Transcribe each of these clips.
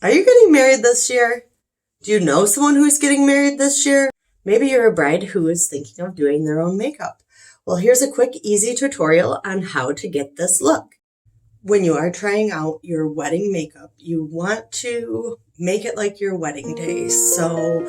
Are you getting married this year? Do you know someone who's getting married this year? Maybe you're a bride who is thinking of doing their own makeup. Well, here's a quick, easy tutorial on how to get this look. When you are trying out your wedding makeup, you want to make it like your wedding day. So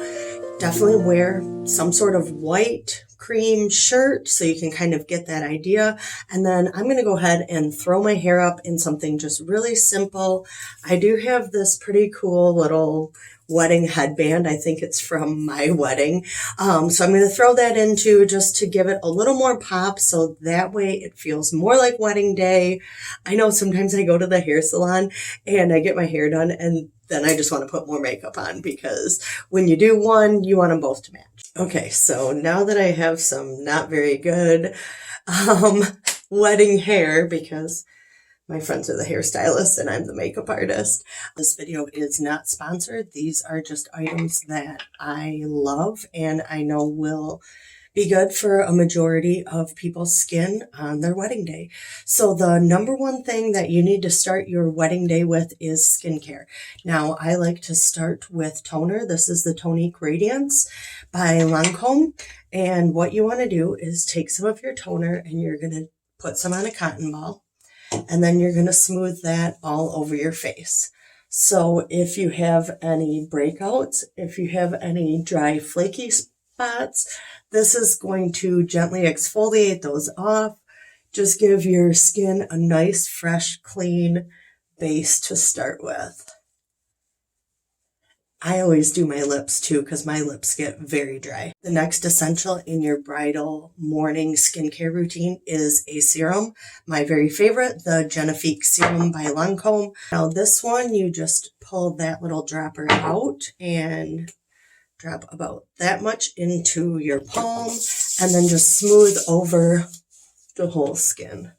definitely wear some sort of white cream shirt so you can kind of get that idea. And then I'm going to go ahead and throw my hair up in something just really simple. I do have this pretty cool little wedding headband. I think it's from my wedding. So I'm going to throw that into just to give it a little more pop so that way it feels more like wedding day. I know sometimes I go to the hair salon and I get my hair done and then I just want to put more makeup on because when you do one, you want them both to match. Okay, so now that I have some not very good wedding hair because my friends are the hairstylists and I'm the makeup artist. This video is not sponsored. These are just items that I love and I know will be good for a majority of people's skin on their wedding day. So the number one thing that you need to start your wedding day with is skincare. Now, I like to start with toner. This is the Tonique Radiance by Lancome. And what you want to do is take some of your toner and you're going to put some on a cotton ball. And then you're going to smooth that all over your face. So if you have any breakouts, if you have any dry, flaky spots, this is going to gently exfoliate those off. Just give your skin a nice, fresh, clean base to start with. I always do my lips too because my lips get very dry. The next essential in your bridal morning skincare routine is a serum. My very favorite, the Genifique Serum by Lancome. Now this one, you just pull that little dropper out and drop about that much into your palm and then just smooth over the whole skin.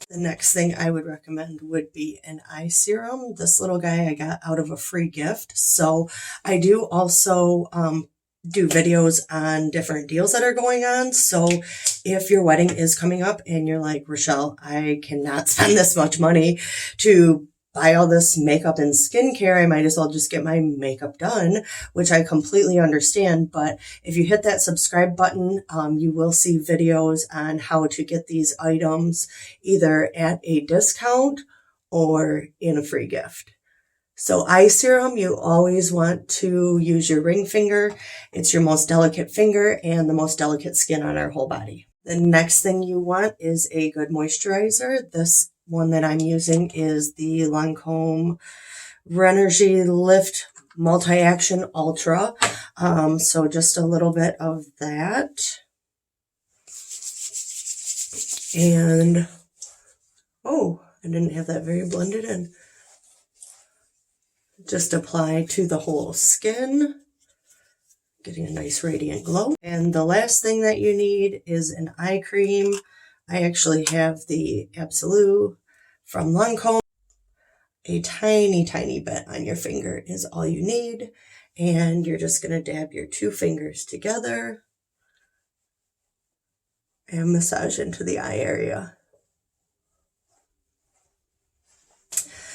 The next thing I would recommend would be an eye serum. This little guy I got out of a free gift. So I do also do videos on different deals that are going on. So if your wedding is coming up and you're like, Rochelle, I cannot spend this much money to buy all this makeup and skincare, I might as well just get my makeup done, which I completely understand. But if you hit that subscribe button, you will see videos on how to get these items either at a discount or in a free gift. So eye serum, you always want to use your ring finger. It's your most delicate finger and the most delicate skin on our whole body. The next thing you want is a good moisturizer. This one that I'm using is the Lancome Renergy Lift Multi-Action Ultra. So just a little bit of that. And, oh, I didn't have that very blended in. Just apply to the whole skin, getting a nice radiant glow. And the last thing that you need is an eye cream. I actually have the Absolute from Lancome. A tiny, tiny bit on your finger is all you need. And you're just going to dab your two fingers together and massage into the eye area.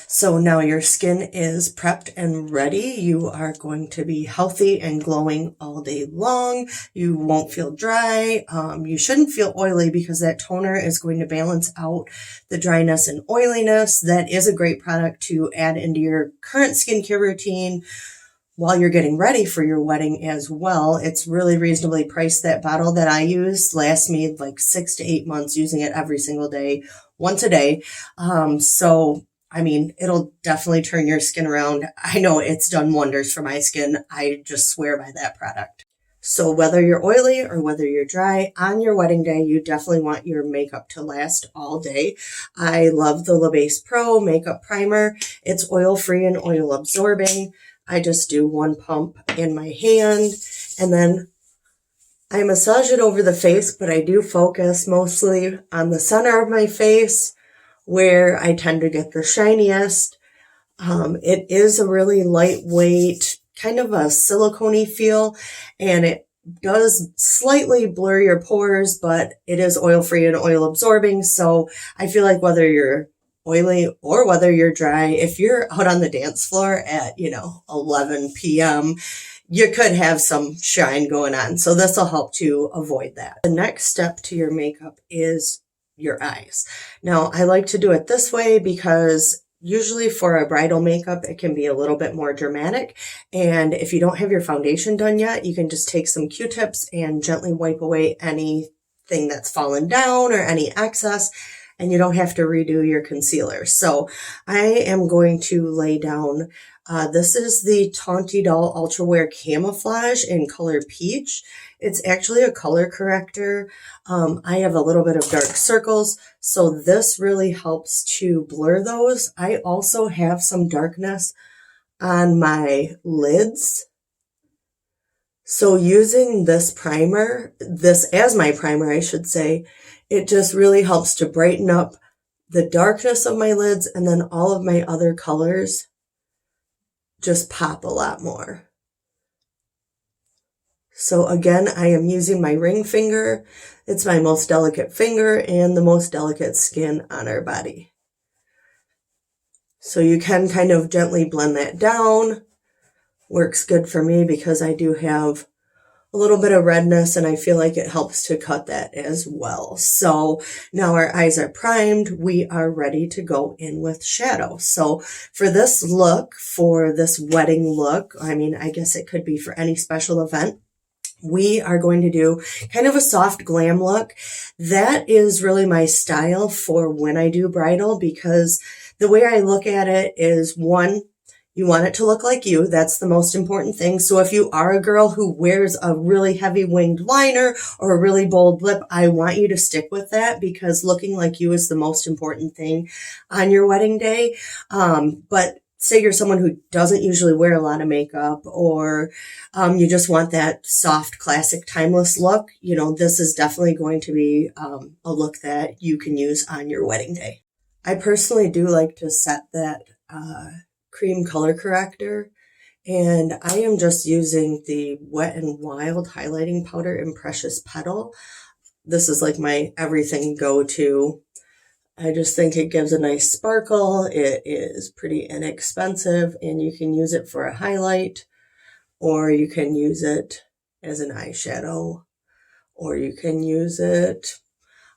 So now your skin is prepped and ready. You are going to be healthy and glowing all day long. You won't feel dry. You shouldn't feel oily because that toner is going to balance out the dryness and oiliness. That is a great product to add into your current skincare routine while you're getting ready for your wedding as well. It's really reasonably priced. That bottle that I use lasts me like 6 to 8 months using it every single day, once a day. I mean, it'll definitely turn your skin around. I know it's done wonders for my skin. I just swear by that product. So whether you're oily or whether you're dry, on your wedding day, you definitely want your makeup to last all day. I love the La Base Pro Makeup Primer. It's oil-free and oil-absorbing. I just do one pump in my hand, and then I massage it over the face, but I do focus mostly on the center of my face, where I tend to get the shiniest. It is a really lightweight, kind of a silicone-y feel, and it does slightly blur your pores, but it is oil-free and oil absorbing. So I feel like whether you're oily or whether you're dry, if you're out on the dance floor at, 11 p.m., you could have some shine going on. So this will help to avoid that. The next step to your makeup is your eyes. Now, I like to do it this way because usually for a bridal makeup, it can be a little bit more dramatic. And if you don't have your foundation done yet, you can just take some Q-tips and gently wipe away anything that's fallen down or any excess, and you don't have to redo your concealer. So I am going to lay down, this is the Taunty Doll Ultra Wear Camouflage in color Peach. It's actually a color corrector. I have a little bit of dark circles, so this really helps to blur those. I also have some darkness on my lids. So using this primer, this as my primer, I should say, it just really helps to brighten up the darkness of my lids, and then all of my other colors just pop a lot more. So again, I am using my ring finger. It's my most delicate finger and the most delicate skin on our body. So you can kind of gently blend that down. Works good for me because I do have a little bit of redness, and I feel like it helps to cut that as well. So now our eyes are primed. We are ready to go in with shadow. So for this look, for this wedding look, I mean, I guess it could be for any special event, we are going to do kind of a soft glam look. That is really my style for when I do bridal, because the way I look at it is, one, you want it to look like you. That's the most important thing. So if you are a girl who wears a really heavy winged liner or a really bold lip, I want you to stick with that, because looking like you is the most important thing on your wedding day. But say you're someone who doesn't usually wear a lot of makeup, or you just want that soft, classic, timeless look, this is definitely going to be a look that you can use on your wedding day. I personally do like to set that cream color corrector, and I am just using the Wet n Wild highlighting powder in Precious Petal. This is like my everything go-to. I just think it gives a nice sparkle. It is pretty inexpensive, and you can use it for a highlight, or you can use it as an eyeshadow, or you can use it,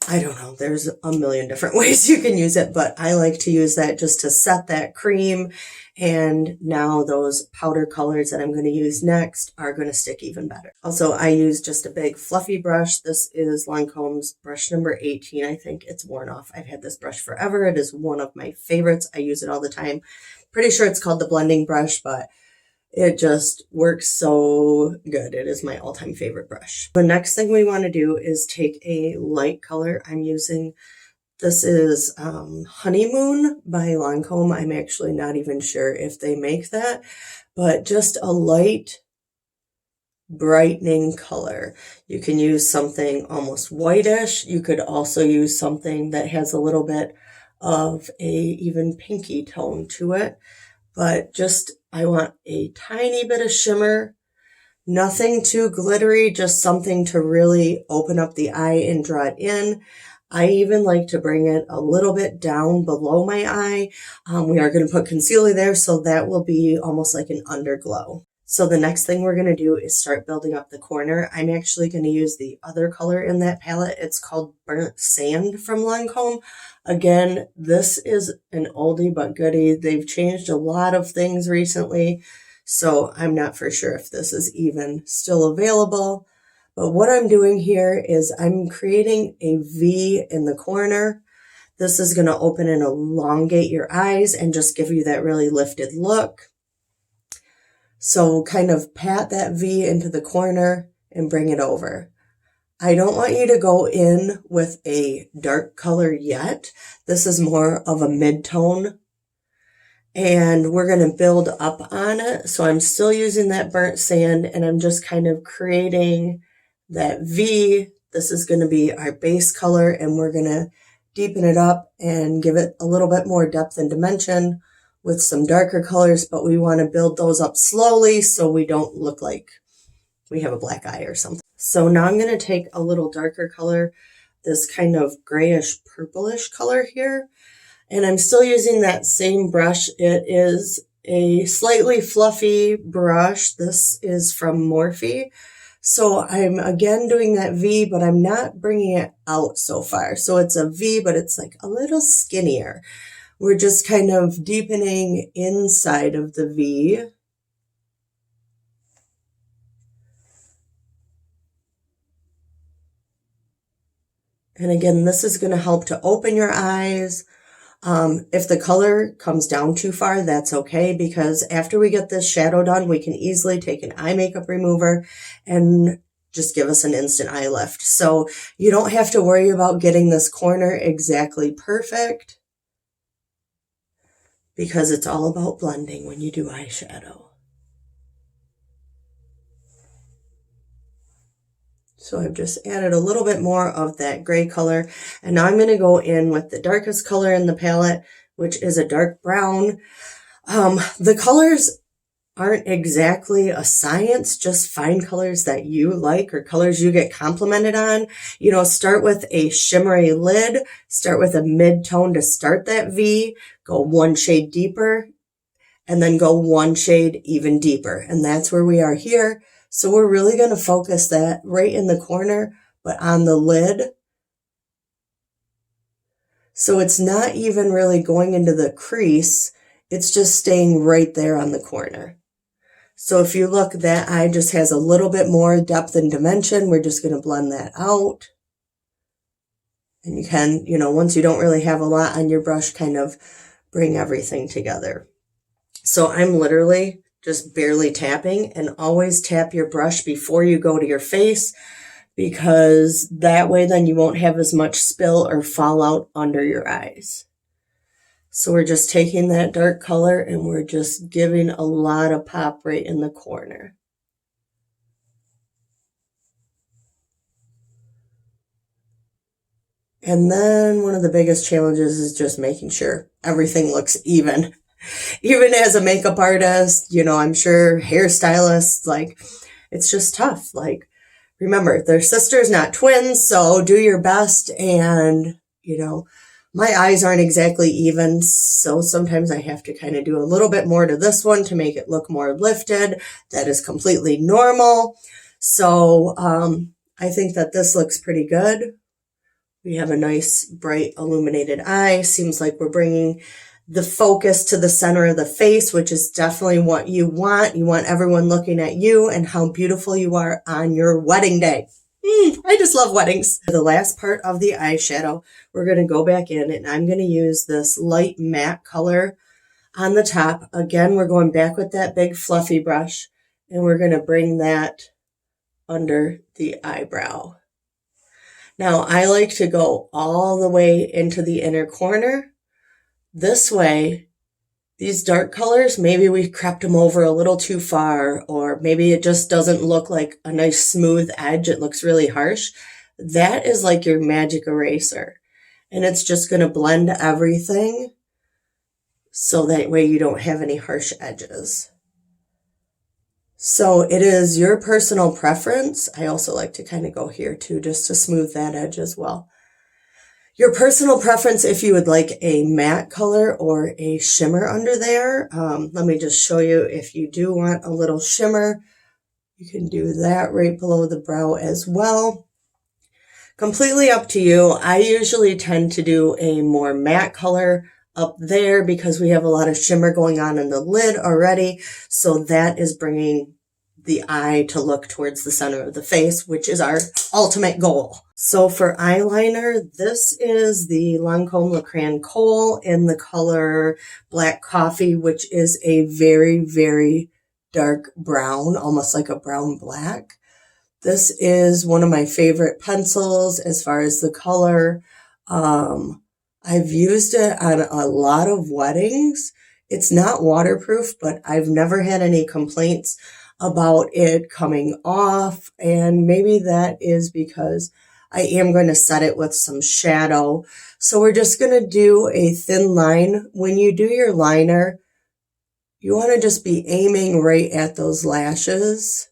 I don't know, there's a million different ways you can use it, but I like to use that just to set that cream. And now those powder colors that I'm going to use next are going to stick even better. Also, I use just a big fluffy brush. This is Lancome's brush number 18. I think it's worn off. I've had this brush forever. It is one of my favorites. I use it all the time. Pretty sure it's called the blending brush, but it just works so good. It is my all-time favorite brush. The next thing we want to do is take a light color. I'm using, this is Honeymoon by Lancome. I'm actually not even sure if they make that, but just a light brightening color. You can use something almost whitish. You could also use something that has a little bit of a even pinky tone to it, but just, I want a tiny bit of shimmer, nothing too glittery, just something to really open up the eye and draw it in. I even like to bring it a little bit down below my eye. We are going to put concealer there, so that will be almost like an underglow. So the next thing we're going to do is start building up the corner. I'm actually going to use the other color in that palette. It's called Burnt Sand from Lancome. Again, this is an oldie but goodie. They've changed a lot of things recently, so I'm not for sure if this is even still available. But what I'm doing here is I'm creating a V in the corner. This is going to open and elongate your eyes and just give you that really lifted look. So kind of pat that V into the corner and bring it over. I don't want you to go in with a dark color yet. This is more of a mid-tone, and we're going to build up on it. So I'm still using that burnt sand, and I'm just kind of creating that V. This is going to be our base color, and we're going to deepen it up and give it a little bit more depth and dimension with some darker colors, but we want to build those up slowly so we don't look like we have a black eye or something. So now I'm going to take a little darker color, this kind of grayish purplish color here. And I'm still using that same brush. It is a slightly fluffy brush. This is from Morphe. So I'm again doing that V, but I'm not bringing it out so far. So it's a V, but it's like a little skinnier. We're just kind of deepening inside of the V. And again, this is going to help to open your eyes. If the color comes down too far, that's okay, because after we get this shadow done, we can easily take an eye makeup remover and just give us an instant eye lift. So you don't have to worry about getting this corner exactly perfect, because it's all about blending when you do eyeshadow. So I've just added a little bit more of that gray color. And now I'm going to go in with the darkest color in the palette, which is a dark brown. The colors aren't exactly a science. Just find colors that you like or colors you get complimented on. You know, start with a shimmery lid. Start with a mid-tone to start that V. Go one shade deeper. And then go one shade even deeper. And that's where we are here. So we're really going to focus that right in the corner, but on the lid. So it's not even really going into the crease. It's just staying right there on the corner. So if you look, that eye just has a little bit more depth and dimension. We're just going to blend that out. And you can, you know, once you don't really have a lot on your brush, kind of bring everything together. So I'm literally just barely tapping, and always tap your brush before you go to your face, because that way then you won't have as much spill or fallout under your eyes. So we're just taking that dark color and we're just giving a lot of pop right in the corner. And then one of the biggest challenges is just making sure everything looks even. Even as a makeup artist, you know, I'm sure hairstylists, like, it's just tough. Like, remember, they're sisters, not twins, so do your best. And, you know, my eyes aren't exactly even, so sometimes I have to kind of do a little bit more to this one to make it look more lifted. That is completely normal. So I think that this looks pretty good. We have a nice, bright, illuminated eye. Seems like we're bringing the focus to the center of the face, which is definitely what you want. You want everyone looking at you and how beautiful you are on your wedding day. I just love weddings. For the last part of the eyeshadow, we're going to go back in and I'm going to use this light matte color on the top. Again, we're going back with that big fluffy brush and we're going to bring that under the eyebrow. Now, I like to go all the way into the inner corner. This way, these dark colors, maybe we crept them over a little too far, or maybe it just doesn't look like a nice smooth edge. It looks really harsh. That is like your magic eraser. And it's just going to blend everything so that way you don't have any harsh edges. So it is your personal preference. I also like to kind of go here too, just to smooth that edge as well. Your personal preference if you would like a matte color or a shimmer under there. Let me just show you, if you do want a little shimmer, you can do that right below the brow as well. Completely up to you. I usually tend to do a more matte color up there because we have a lot of shimmer going on in the lid already. So that is bringing the eye to look towards the center of the face, which is our ultimate goal. So for eyeliner, this is the Lancome Le Crayon Kohl in the color Black Coffee, which is a very, very dark brown, almost like a brown black. This is one of my favorite pencils as far as the color. I've used it on a lot of weddings. It's not waterproof, but I've never had any complaints about it coming off. And maybe that is because I am going to set it with some shadow. So we're just going to do a thin line. When you do your liner, you want to just be aiming right at those lashes.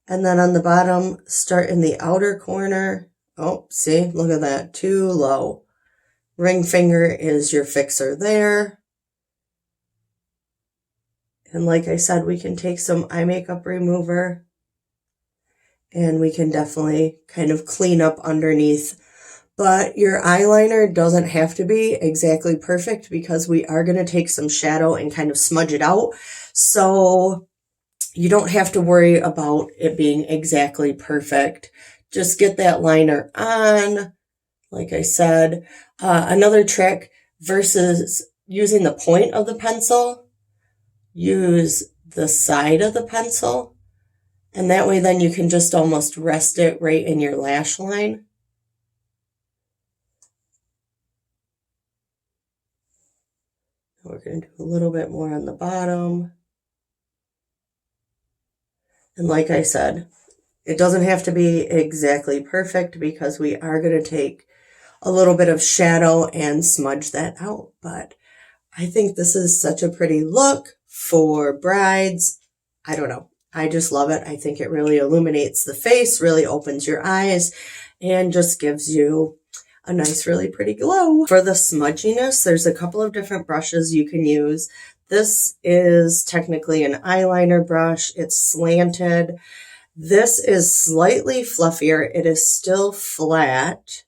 And then on the bottom, start in the outer corner. Oh, see, look at that, too low. Ring finger is your fixer there. And like I said, we can take some eye makeup remover and we can definitely kind of clean up underneath. But your eyeliner doesn't have to be exactly perfect because we are going to take some shadow and kind of smudge it out. So you don't have to worry about it being exactly perfect. Just get that liner on. Like I said, another trick versus using the point of the pencil, use the side of the pencil. And that way then you can just almost rest it right in your lash line. We're going to do a little bit more on the bottom. And like I said, it doesn't have to be exactly perfect because we are going to take a little bit of shadow and smudge that out. But I think this is such a pretty look for brides. I don't know. I just love it. I think it really illuminates the face, really opens your eyes, and just gives you a nice, really pretty glow. For the smudginess, there's a couple of different brushes you can use. This is technically an eyeliner brush. It's slanted. This is slightly fluffier. It is still flat,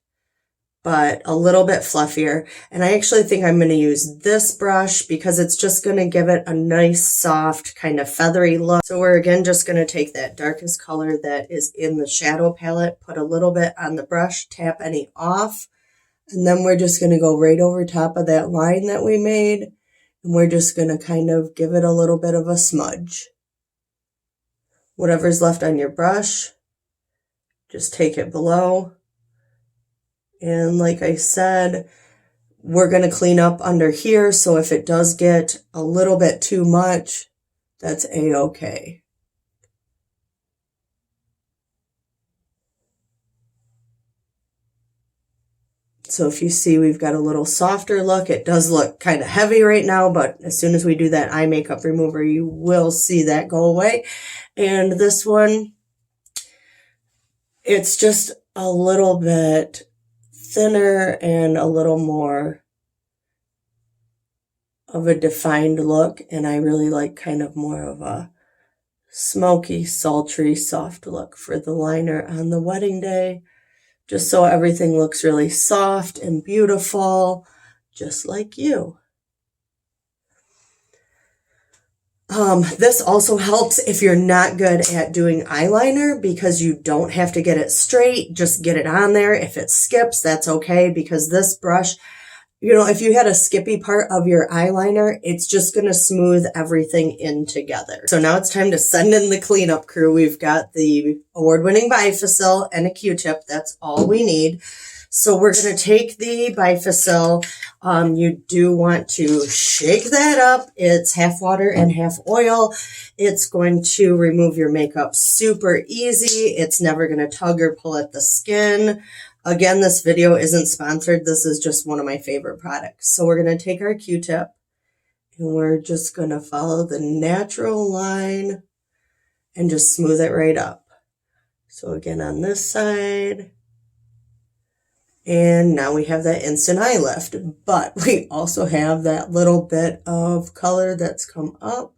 but a little bit fluffier. And I actually think I'm going to use this brush because it's just going to give it a nice, soft, kind of feathery look. So we're again just going to take that darkest color that is in the shadow palette, put a little bit on the brush, tap any off, and then we're just going to go right over top of that line that we made. And we're just going to kind of give it a little bit of a smudge. Whatever's left on your brush, just take it below. And like I said, we're going to clean up under here. So if it does get a little bit too much, that's a-okay. So if you see we've got a little softer look, it does look kind of heavy right now, but as soon as we do that eye makeup remover, you will see that go away. And this one, it's just a little bit thinner and a little more of a defined look. And I really like kind of more of a smoky, sultry, soft look for the liner on the wedding day. Just so everything looks really soft and beautiful, just like you. This also helps if you're not good at doing eyeliner because you don't have to get it straight. Just get it on there. If it skips, that's okay because this brush, you know, if you had a skippy part of your eyeliner, it's just going to smooth everything in together. So now it's time to send in the cleanup crew. We've got the award-winning Bifacil and a Q-tip. That's all we need. So we're going to take the Bifacil. You do want to shake that up. It's half water and half oil. It's going to remove your makeup super easy. It's never going to tug or pull at the skin. Again, this video isn't sponsored. This is just one of my favorite products. So we're going to take our Q-tip and we're just going to follow the natural line and just smooth it right up. So again, on this side. And now we have that instant eye lift, but we also have that little bit of color that's come up.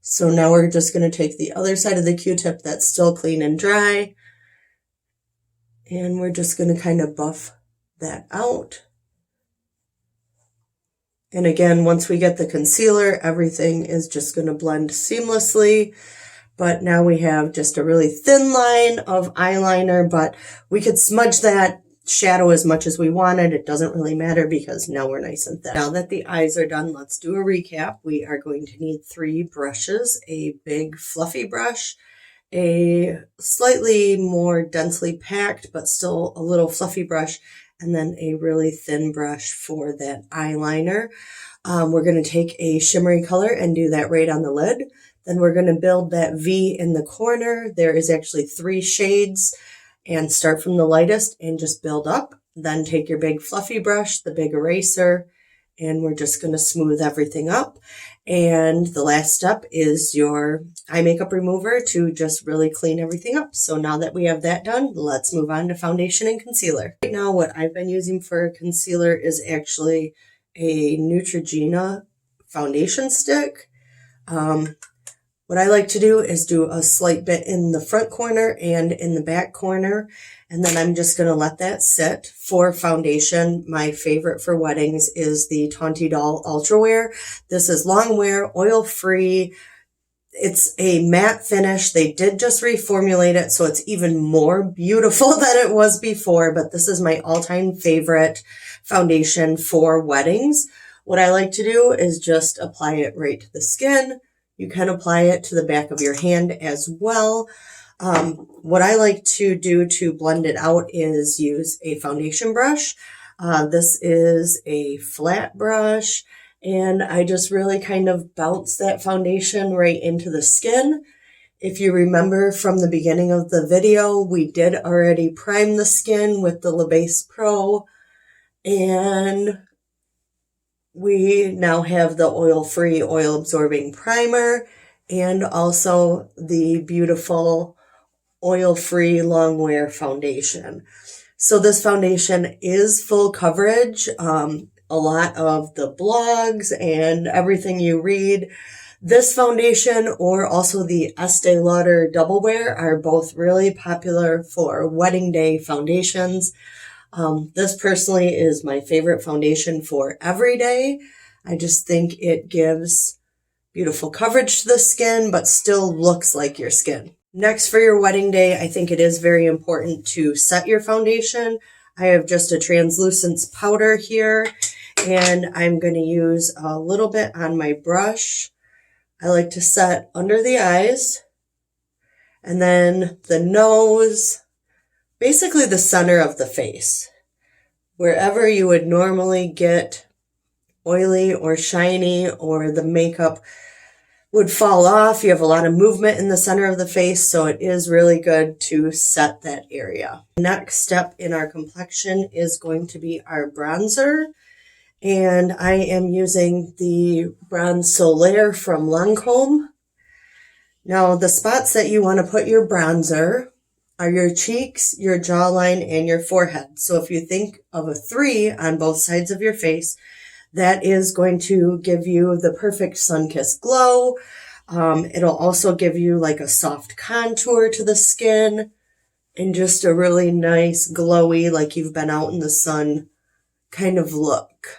So now we're just going to take the other side of the Q-tip that's still clean and dry. And we're just going to kind of buff that out. And again, once we get the concealer, everything is just going to blend seamlessly. But now we have just a really thin line of eyeliner, but we could smudge that shadow as much as we wanted. It doesn't really matter because now we're nice and thin. Now that the eyes are done, let's do a recap. We are going to need 3 brushes, a big fluffy brush, a slightly more densely packed but still a little fluffy brush, and then a really thin brush for that eyeliner. We're going to take a shimmery color and do that right on the lid. Then we're going to build that V in the corner. There is actually 3 shades, and start from the lightest and just build up. Then take your big fluffy brush, the big eraser, and we're just going to smooth everything up. And the last step is your eye makeup remover to just really clean everything up. So now that we have that done, let's move on to foundation and concealer. Right now, what I've been using for concealer is actually a Neutrogena foundation stick. What I like to do is do a slight bit in the front corner and in the back corner, and then I'm just going to let that sit. For foundation, my favorite for weddings is the Twenty Doll Ultra Wear. This is long wear, oil-free. It's a matte finish. They did just reformulate it, so it's even more beautiful than it was before, but this is my all-time favorite foundation for weddings. What I like to do is just apply it right to the skin. You can apply it to the back of your hand as well. What I like to do to blend it out is use a foundation brush. This is a flat brush, and I just really kind of bounce that foundation right into the skin. If you remember from the beginning of the video, we did already prime the skin with the Le Base Pro, and we now have the oil-free, oil-absorbing primer and also the beautiful oil-free long wear foundation. So this foundation is full coverage. A lot of the blogs and everything you read, this foundation or also the Estee Lauder Double Wear are both really popular for wedding day foundations. This personally is my favorite foundation for every day. I just think it gives beautiful coverage to the skin, but still looks like your skin. Next, for your wedding day, I think it is very important to set your foundation. I have just a translucent powder here, and I'm going to use a little bit on my brush. I like to set under the eyes, and then the nose, basically the center of the face. Wherever you would normally get oily or shiny or the makeup would fall off, you have a lot of movement in the center of the face, so it is really good to set that area. Next step in our complexion is going to be our bronzer, and I am using the Bronze Solaire from Lancome. Now, the spots that you want to put your bronzer are your cheeks, your jawline, and your forehead. So if you think of a 3 on both sides of your face, that is going to give you the perfect sun-kissed glow. It'll also give you like a soft contour to the skin and just a really nice glowy, like you've been out in the sun kind of look.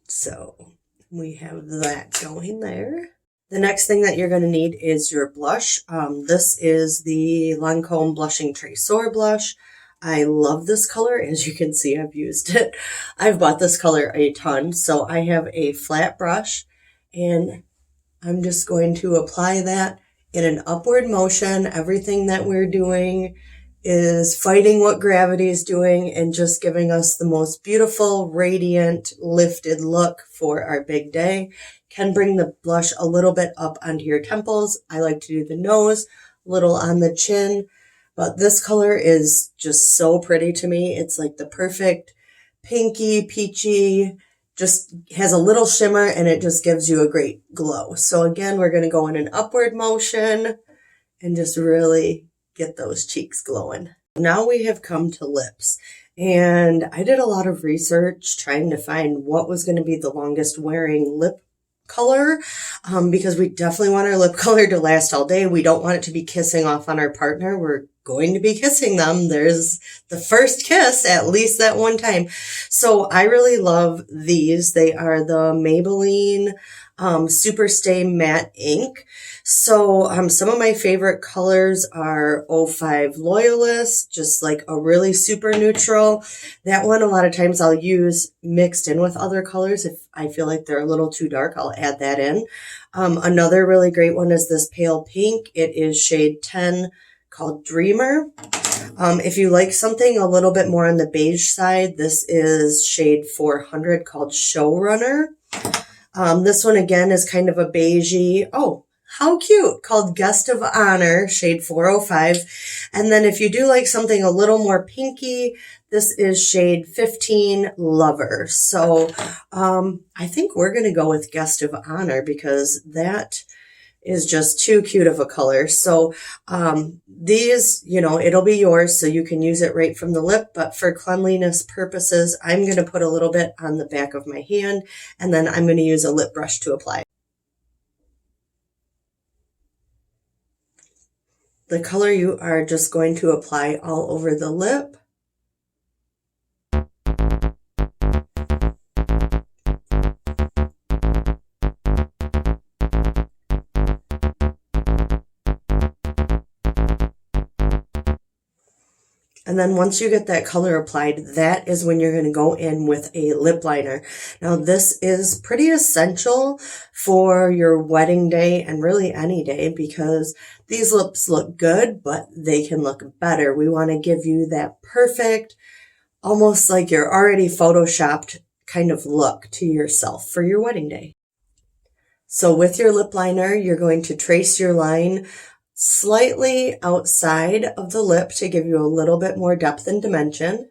So we have that going there. The next thing that you're going to need is your blush. This is the Lancome Blushing Traceur blush. I love this color. As you can see, I've used it. I've bought this color a ton. So I have a flat brush, and I'm just going to apply that in an upward motion. Everything that we're doing is fighting what gravity is doing and just giving us the most beautiful, radiant, lifted look for our big day. Can bring the blush a little bit up onto your temples. I like to do the nose, a little on the chin, but this color is just so pretty to me. It's like the perfect pinky, peachy, just has a little shimmer, and it just gives you a great glow. So again, we're going to go in an upward motion and just really get those cheeks glowing. Now we have come to lips, and I did a lot of research trying to find what was going to be the longest wearing lip color, because we definitely want our lip color to last all day. We don't want it to be kissing off on our partner. We're going to be kissing them. There's the first kiss at least that one time. So I really love these. They are the Maybelline Super Stay Matte Ink. So some of my favorite colors are 05 Loyalist, just like a really super neutral. That one a lot of times I'll use mixed in with other colors. If I feel like they're a little too dark, I'll add that in. Another really great one is this pale pink. It is shade 10 called Dreamer. If you like something a little bit more on the beige side, this is shade 400 called Showrunner. This one again is kind of a beigey. Oh, How cute, called Guest of Honor, shade 405. And then if you do like something a little more pinky, this is shade 15, Lover. So I think we're going to go with Guest of Honor because that is just too cute of a color. So these, it'll be yours, so you can use it right from the lip. But for cleanliness purposes, I'm going to put a little bit on the back of my hand, and then I'm going to use a lip brush to apply. The color you are just going to apply all over the lip. And then once you get that color applied, that is when you're going to go in with a lip liner. Now, this is pretty essential for your wedding day and really any day because these lips look good, but they can look better. We want to give you that perfect, almost like you're already photoshopped kind of look to yourself for your wedding day. So with your lip liner, you're going to trace your line slightly outside of the lip to give you a little bit more depth and dimension.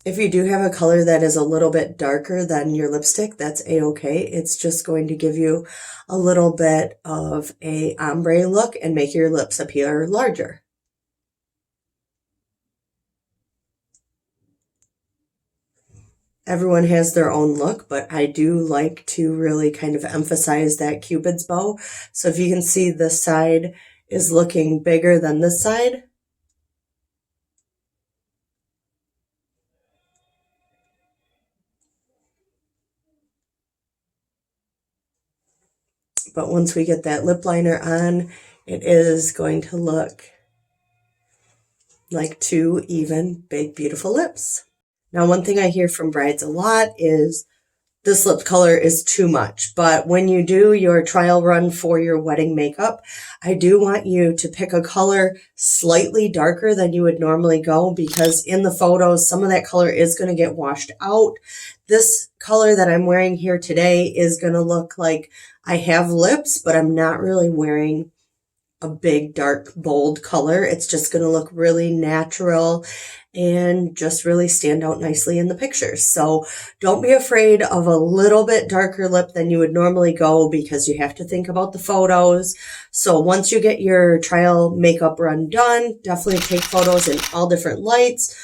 If you do have a color that is a little bit darker than your lipstick, that's a-okay. It's just going to give you a little bit of a ombre look and make your lips appear larger. Everyone has their own look, but I do like to really kind of emphasize that Cupid's bow. So if you can see this side is looking bigger than this side. But once we get that lip liner on, it is going to look like two even big, beautiful lips. Now, one thing I hear from brides a lot is this lip color is too much. But when you do your trial run for your wedding makeup, I do want you to pick a color slightly darker than you would normally go because in the photos, some of that color is going to get washed out. This color that I'm wearing here today is going to look like I have lips, but I'm not really wearing a big, dark, bold color. It's just going to look really natural and just really stand out nicely in the pictures. So don't be afraid of a little bit darker lip than you would normally go because you have to think about the photos. So once you get your trial makeup run done, definitely take photos in all different lights,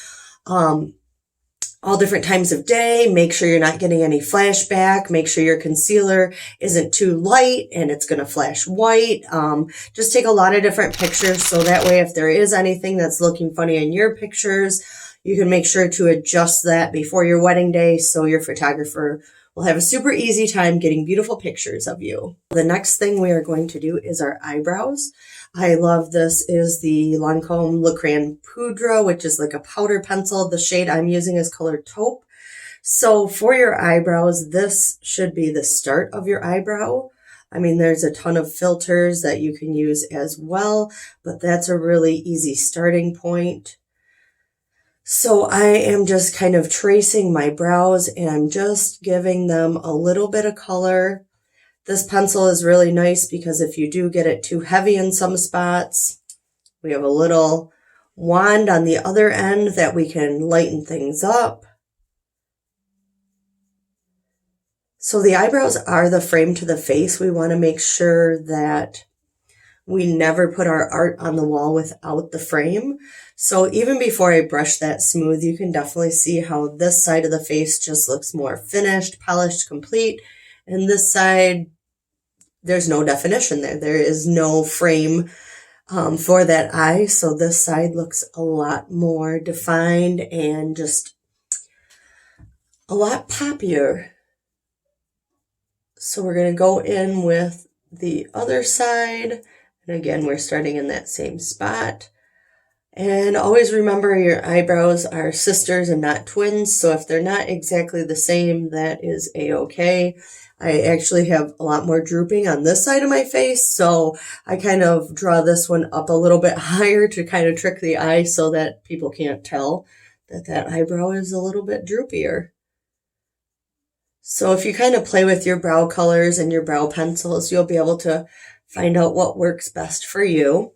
all different times of day. Make sure you're not getting any flashback. Make sure your concealer isn't too light and it's going to flash white. Just take a lot of different pictures so that way if there is anything that's looking funny in your pictures, you can make sure to adjust that before your wedding day so your photographer will have a super easy time getting beautiful pictures of you. The next thing we are going to do is our eyebrows. I love this is the Lancome Le Crayon Poudre, which is like a powder pencil. The shade I'm using is colored taupe. So for your eyebrows, this should be the start of your eyebrow. I mean, there's a ton of filters that you can use as well, but that's a really easy starting point. So I am just kind of tracing my brows and I'm just giving them a little bit of color. This pencil is really nice because if you do get it too heavy in some spots, we have a little wand on the other end that we can lighten things up. So the eyebrows are the frame to the face. We want to make sure that we never put our art on the wall without the frame. So even before I brush that smooth, you can definitely see how this side of the face just looks more finished, polished, complete. And this side, there's no definition there. There is no frame for that eye. So this side looks a lot more defined and just a lot poppier. So we're going to go in with the other side. And again, we're starting in that same spot. And always remember your eyebrows are sisters and not twins. So if they're not exactly the same, that is a-okay. I actually have a lot more drooping on this side of my face. So I kind of draw this one up a little bit higher to kind of trick the eye so that people can't tell that that eyebrow is a little bit droopier. So if you kind of play with your brow colors and your brow pencils, you'll be able to find out what works best for you.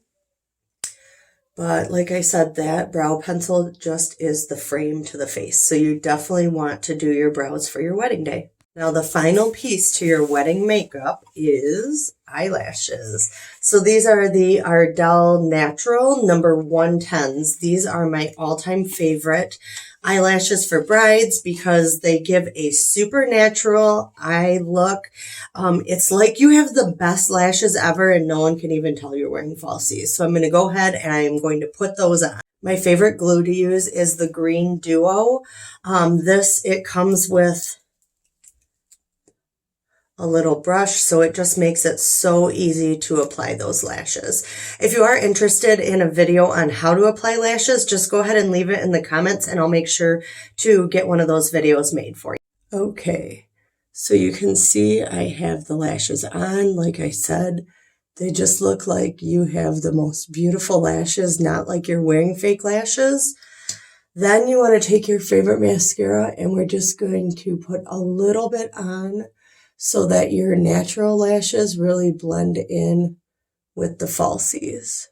But like I said, that brow pencil just is the frame to the face. So you definitely want to do your brows for your wedding day. Now the final piece to your wedding makeup is eyelashes. So these are the Ardell Natural number 110s. These are my all-time favorite eyelashes for brides because they give a super natural eye look. It's like you have the best lashes ever and no one can even tell you're wearing falsies. So I'm going to go ahead and I'm going to put those on. My favorite glue to use is the Green Duo. It comes with a little brush, so it just makes it so easy to apply those lashes. If you are interested in a video on how to apply lashes, just go ahead and leave it in the comments and I'll make sure to get one of those videos made for you. Okay, so you can see I have the lashes on. Like I said, they just look like you have the most beautiful lashes, not like you're wearing fake lashes. Then you want to take your favorite mascara and we're just going to put a little bit on so that your natural lashes really blend in with the falsies.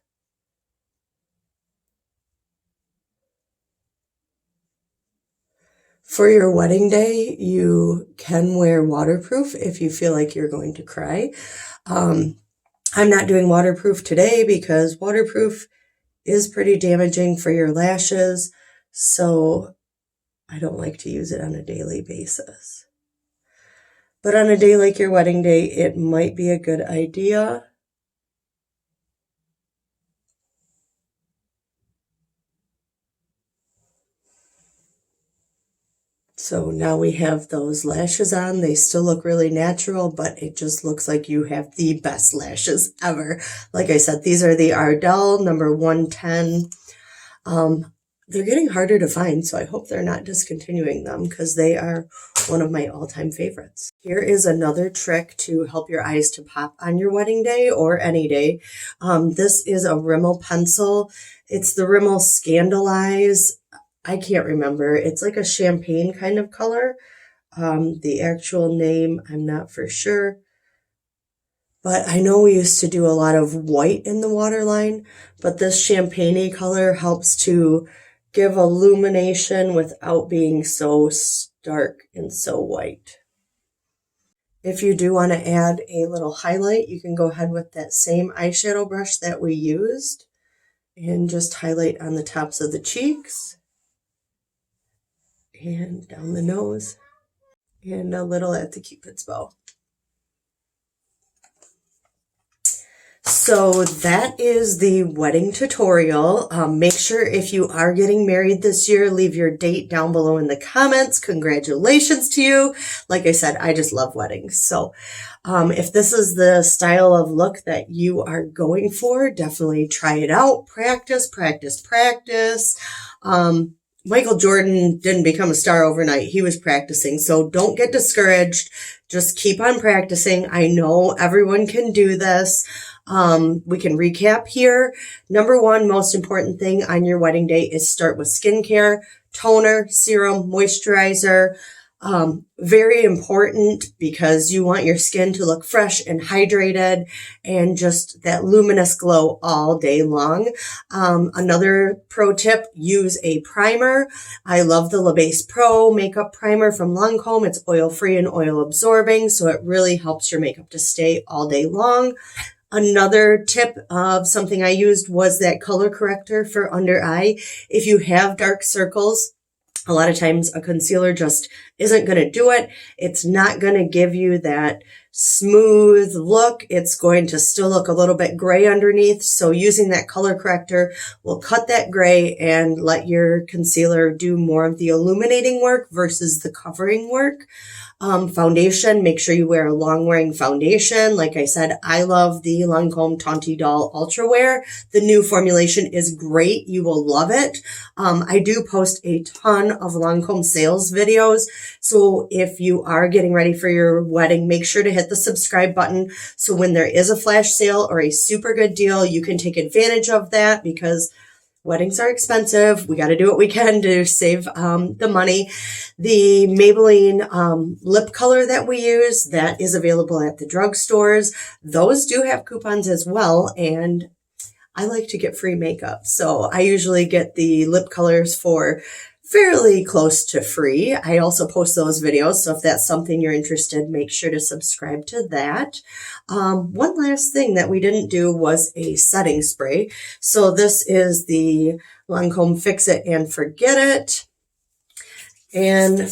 For your wedding day, you can wear waterproof if you feel like you're going to cry. I'm not doing waterproof today because waterproof is pretty damaging for your lashes, so I don't like to use it on a daily basis. But on a day like your wedding day, it might be a good idea. So now we have those lashes on. They still look really natural, but it just looks like you have the best lashes ever. Like I said, these are the Ardell number 110. They're getting harder to find, so I hope they're not discontinuing them because they are one of my all-time favorites. Here is another trick to help your eyes to pop on your wedding day or any day. This is a Rimmel pencil. It's the Rimmel Scandalize. I can't remember. It's like a champagne kind of color. The actual name, I'm not for sure. But I know we used to do a lot of white in the waterline, but this champagne-y color helps to give illumination without being so stark and so white. If you do want to add a little highlight, you can go ahead with that same eyeshadow brush that we used and just highlight on the tops of the cheeks and down the nose and a little at the Cupid's bow. So that is the wedding tutorial. Make sure if you are getting married this year, leave your date down below in the comments. Congratulations to you. Like I said, I just love weddings. So if this is the style of look that you are going for, definitely try it out. Practice, practice, practice. Michael Jordan didn't become a star overnight. He was practicing. So don't get discouraged. Just keep on practicing. I know everyone can do this. We can recap here. Number one, most important thing on your wedding day is start with skincare, toner, serum, moisturizer. Very important because you want your skin to look fresh and hydrated and just that luminous glow all day long. Another pro tip, use a primer. I love the La Base Pro Makeup Primer from Lancome. It's oil-free and oil-absorbing, so it really helps your makeup to stay all day long. Another tip of something I used was that color corrector for under eye. If you have dark circles, a lot of times a concealer just isn't going to do it. It's not going to give you that smooth look. It's going to still look a little bit gray underneath. So using that color corrector will cut that gray and let your concealer do more of the illuminating work versus the covering work. Foundation, make sure you wear a long wearing foundation. Like I said, I love the Lancome Tanti Doll Ultra Wear. The new formulation is great. You will love it. I do post a ton of Lancome sales videos. So if you are getting ready for your wedding, make sure to hit the subscribe button. So when there is a flash sale or a super good deal, you can take advantage of that because weddings are expensive. We got to do what we can to save the money. The Maybelline lip color that we use, that is available at the drugstores. Those do have coupons as well, and I like to get free makeup. So I usually get the lip colors for fairly close to free. I also post those videos, so if that's something you're interested, make sure to subscribe to that. One last thing that we didn't do was a setting spray. So this is the Lancome Fix It and Forget It. And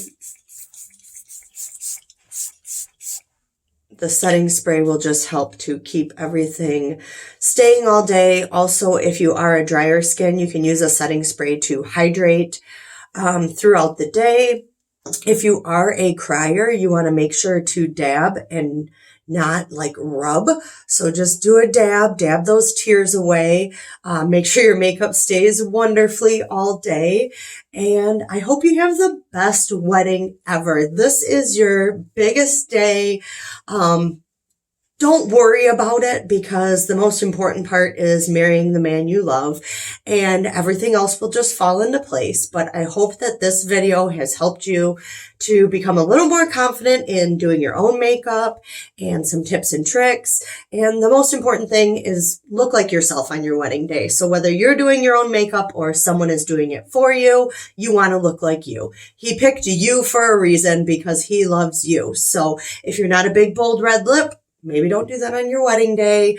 the setting spray will just help to keep everything staying all day. Also, if you are a drier skin, you can use a setting spray to hydrate throughout the day. If you are a crier, you want to make sure to dab and not like rub. So just do a dab those tears away. Make sure your makeup stays wonderfully all day. And I hope you have the best wedding ever. This is your biggest day. Don't worry about it, because the most important part is marrying the man you love, and everything else will just fall into place. But I hope that this video has helped you to become a little more confident in doing your own makeup and some tips and tricks. And the most important thing is look like yourself on your wedding day. So whether you're doing your own makeup or someone is doing it for you, you want to look like you. He picked you for a reason, because he loves you. So if you're not a big, bold red lip, maybe don't do that on your wedding day.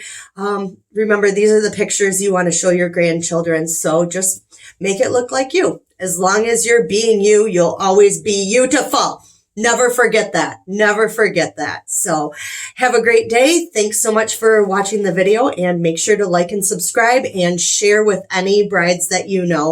Remember, these are the pictures you want to show your grandchildren, so just make it look like you. As long as you're being you, you'll always be beautiful. Never forget that. Never forget that. So have a great day. Thanks so much for watching the video, and make sure to like and subscribe and share with any brides that you know.